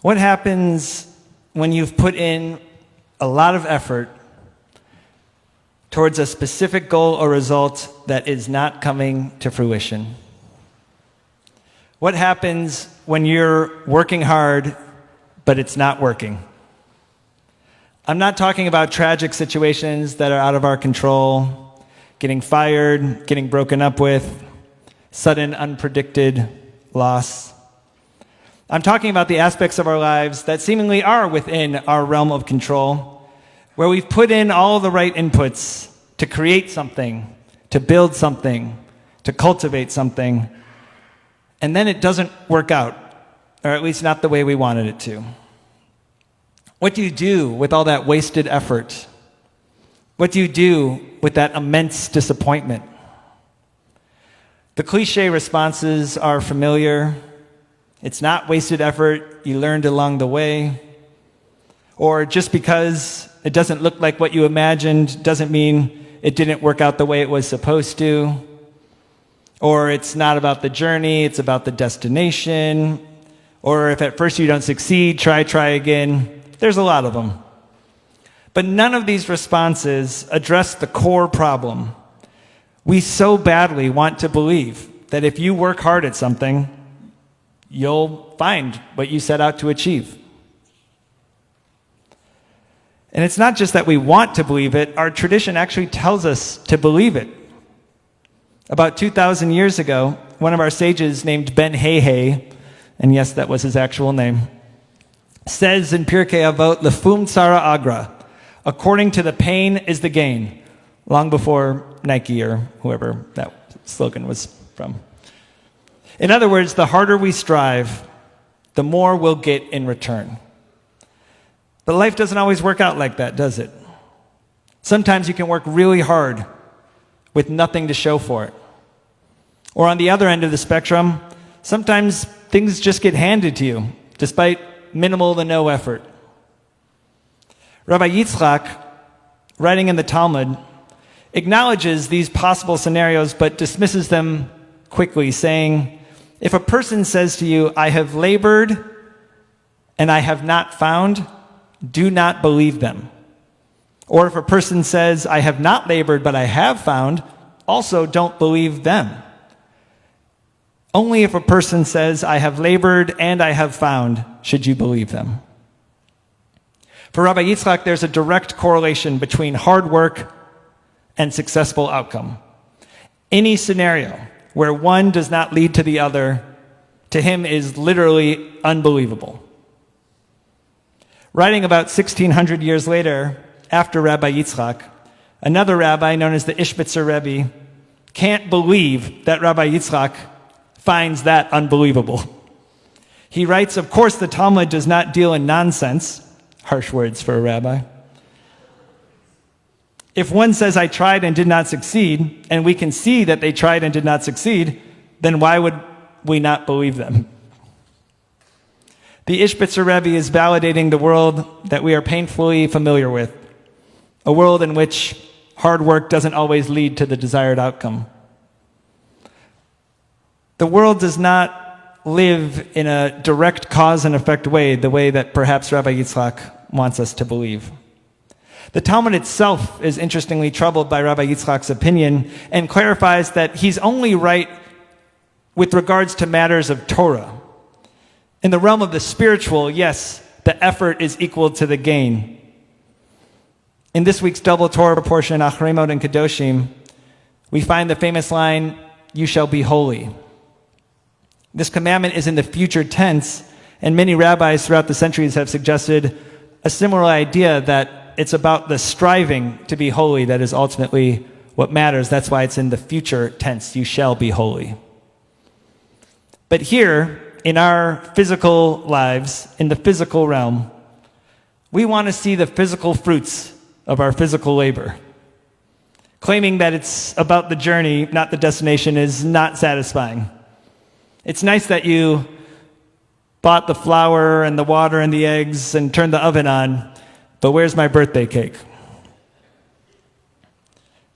What happens when you've put in a lot of effort towards a specific goal or result that is not coming to fruition? What happens when you're working hard, but it's not working? I'm not talking about tragic situations that are out of our control, getting fired, getting broken up with, sudden unpredicted loss. I'm talking about the aspects of our lives that seemingly are within our realm of control, where we've put in all the right inputs to create something, to build something, to cultivate something, and then it doesn't work out, or at least not the way we wanted it to. What do you do with all that wasted effort? What do you do with that immense disappointment? The cliche responses are familiar. It's not wasted effort, you learned along the way. Or just because it doesn't look like what you imagined doesn't mean it didn't work out the way it was supposed to. Or it's not about the journey, it's about the destination. Or if at first you don't succeed, try again. There's a lot of them. But none of these responses address the core problem. We so badly want to believe that if you work hard at something, you'll find what you set out to achieve. And it's not just that we want to believe it, our tradition actually tells us to believe it. About 2,000 years ago, one of our sages named Ben Hehe, and yes, that was his actual name, says in Pirkei Avot, Lefum Tzara Agra, according to the pain is the gain, long before Nike or whoever that slogan was from. In other words, the harder we strive, the more we'll get in return. But life doesn't always work out like that, does it? Sometimes you can work really hard with nothing to show for it. Or on the other end of the spectrum, sometimes things just get handed to you, despite minimal to no effort. Rabbi Yitzchak, writing in the Talmud, acknowledges these possible scenarios but dismisses them quickly, saying, if a person says to you, I have labored and I have not found, do not believe them. Or if a person says, I have not labored but I have found, also don't believe them. Only if a person says, I have labored and I have found, should you believe them. For Rabbi Yitzchak, there's a direct correlation between hard work and successful outcome. Any scenario where one does not lead to the other, to him is literally unbelievable. Writing about 1,600 years later, after Rabbi Yitzchak, another rabbi known as the Ishbitzer Rebbe can't believe that Rabbi Yitzchak finds that unbelievable. He writes, of course the Talmud does not deal in nonsense, harsh words for a rabbi. If one says, I tried and did not succeed, and we can see that they tried and did not succeed, then why would we not believe them? The Ishbitzer Rebbe is validating the world that we are painfully familiar with, a world in which hard work doesn't always lead to the desired outcome. The world does not live in a direct cause and effect way, the way that perhaps Rabbi Yitzchak wants us to believe. The Talmud itself is interestingly troubled by Rabbi Yitzchak's opinion and clarifies that he's only right with regards to matters of Torah. In the realm of the spiritual, yes, the effort is equal to the gain. In this week's double Torah portion, Achremot and Kedoshim, we find the famous line, you shall be holy. This commandment is in the future tense, and many rabbis throughout the centuries have suggested a similar idea that it's about the striving to be holy that is ultimately what matters. That's why it's in the future tense, you shall be holy. But here, in our physical lives, in the physical realm, we want to see the physical fruits of our physical labor. Claiming that it's about the journey, not the destination, is not satisfying. It's nice that you bought the flour and the water and the eggs and turned the oven on, but where's my birthday cake?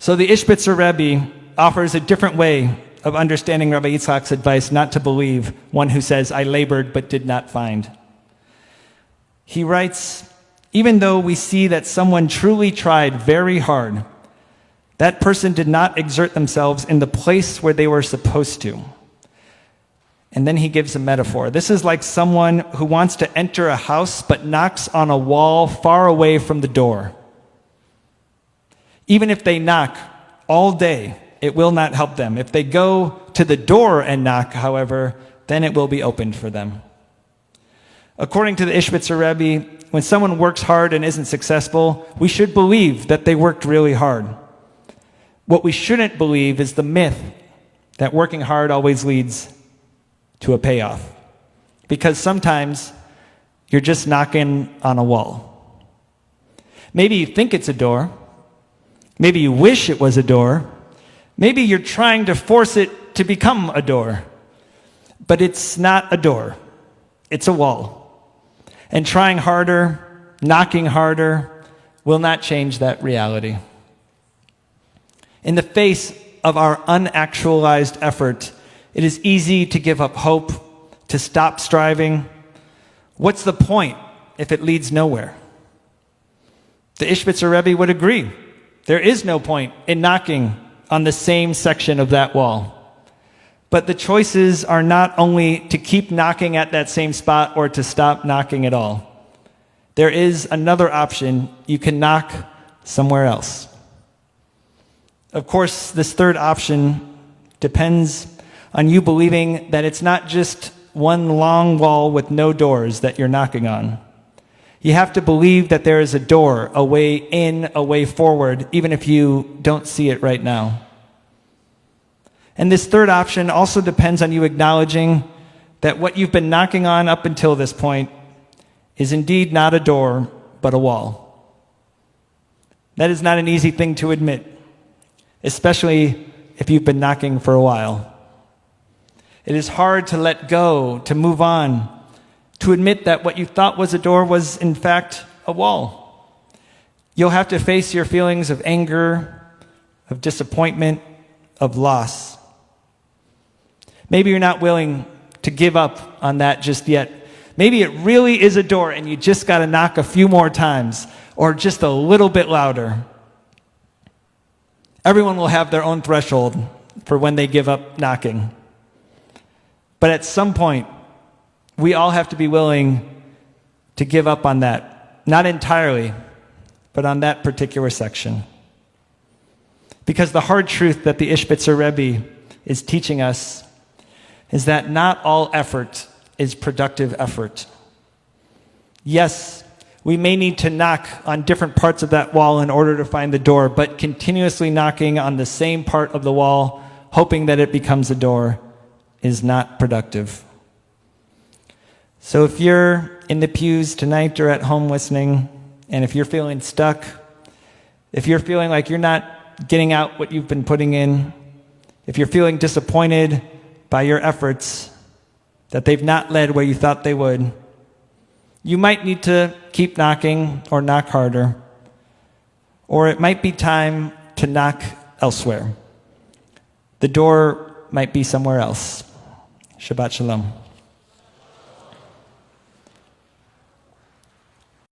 So the Ishbitzer Rebbe offers a different way of understanding Rabbi Yitzchak's advice not to believe one who says, I labored but did not find. He writes, even though we see that someone truly tried very hard, that person did not exert themselves in the place where they were supposed to. And then he gives a metaphor. This is like someone who wants to enter a house but knocks on a wall far away from the door. Even if they knock all day, it will not help them. If they go to the door and knock, however, then it will be opened for them. According to the Ishbitzer Rebbe, when someone works hard and isn't successful, we should believe that they worked really hard. What we shouldn't believe is the myth that working hard always leads to a payoff. Because sometimes you're just knocking on a wall. Maybe you think it's a door. Maybe you wish it was a door. Maybe you're trying to force it to become a door. But it's not a door. It's a wall. And trying harder, knocking harder, will not change that reality. In the face of our unactualized effort, it is easy to give up hope, to stop striving. What's the point if it leads nowhere? The Ishbitzer Rebbe would agree. There is no point in knocking on the same section of that wall. But the choices are not only to keep knocking at that same spot or to stop knocking at all. There is another option. You can knock somewhere else. Of course, this third option depends on you believing that it's not just one long wall with no doors that you're knocking on. You have to believe that there is a door, a way in, a way forward, even if you don't see it right now. And this third option also depends on you acknowledging that what you've been knocking on up until this point is indeed not a door, but a wall. That is not an easy thing to admit, especially if you've been knocking for a while. It is hard to let go, to move on, to admit that what you thought was a door was in fact a wall. You'll have to face your feelings of anger, of disappointment, of loss. Maybe you're not willing to give up on that just yet. Maybe it really is a door and you just got to knock a few more times or just a little bit louder. Everyone will have their own threshold for when they give up knocking. But at some point, we all have to be willing to give up on that. Not entirely, but on that particular section. Because the hard truth that the Ishbitzer Rebbe is teaching us is that not all effort is productive effort. Yes, we may need to knock on different parts of that wall in order to find the door, but continuously knocking on the same part of the wall, hoping that it becomes a door, is not productive. So if you're in the pews tonight or at home listening, and if you're feeling stuck, if you're feeling like you're not getting out what you've been putting in, if you're feeling disappointed by your efforts, that they've not led where you thought they would, you might need to keep knocking or knock harder, or it might be time to knock elsewhere. The door might be somewhere else. Shabbat Shalom.